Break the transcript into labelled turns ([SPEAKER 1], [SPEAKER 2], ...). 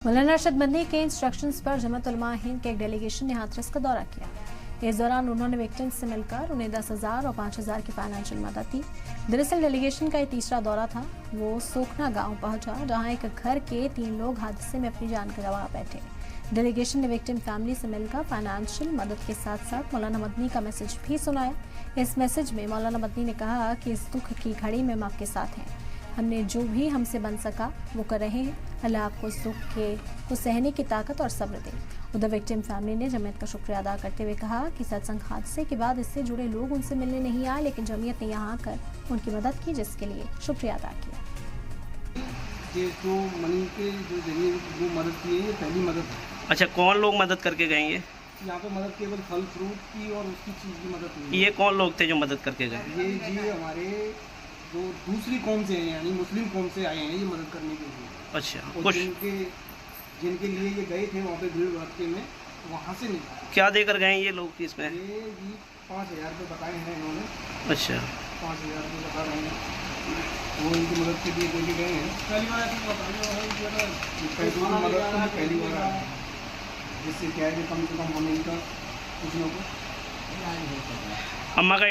[SPEAKER 1] मौलाना अरशद मदनी के इंस्ट्रक्शंस पर जमात उलमा हिंद के एक डेलीगेशन ने हाथरस का दौरा किया। इस दौरान उन्होंने विक्टिम्स से मिलकर उन्हें 10,000 और 5,000 की फाइनेंशियल मदद दी। दरअसल डेलीगेशन का ये तीसरा दौरा था। वो सोखना गांव पहुंचा, जहां एक घर के 3 लोग हादसे में अपनी जान गंवा बैठे। डेलीगेशन ने विक्टिम फैमिली से मिलकर फाइनेंशियल मदद के साथ साथ मौलाना मदनी का मैसेज भी सुनाया। इस मैसेज में मौलाना मदनी ने कहा कि इस दुख की घड़ी में हम आपके साथ हैं। हमने जो भी हमसे बन सका वो कर रहे हैं। अल्लाह आपको सुख को सहने की ताकत और सब्र दे। उधर विक्टिम फैमिली ने जमीयत का शुक्रिया अदा करते हुए कहा कि सत्संग हादसे के बाद इससे जुड़े लोग उनसे मिलने नहीं आए, लेकिन जमीयत ने यहाँ आकर उनकी मदद की, जिसके लिए शुक्रिया अदा किया।
[SPEAKER 2] ये जो मनी के जो जरिए वो मदद की है, ये पहली मदद है।
[SPEAKER 3] अच्छा, कौन लोग मदद करके गए?
[SPEAKER 2] यहाँ पे मदद केवल फल फ्रूट की और उसकी चीज़ की मदद नहीं है।
[SPEAKER 3] ये कौन लोग थे जो मदद करके गए?
[SPEAKER 2] ये जी हमारे जो दूसरी कौम से हैं, यानी मुस्लिम कौम से आए हैं ये मदद करने के लिए।
[SPEAKER 3] अच्छा,
[SPEAKER 2] और
[SPEAKER 3] कुछ
[SPEAKER 2] जिनके लिए ये गए थे वहाँ पे भीड़ भड़के में, वहाँ से नहीं।
[SPEAKER 3] क्या देकर गए ये लोग इसमें?
[SPEAKER 2] ये जी 5,000 रुपये बताए हैं इन्होंने।
[SPEAKER 3] अच्छा,
[SPEAKER 2] 5,000 रुपये बता रहे हैं, वो इनकी मदद के लिए देके गए हैं। पहली बार ऐसा मदद तो पहली बार आया है, जिससे क्या है कि कम से कम हम इनका कुछ ना कुछ
[SPEAKER 3] अम्मा का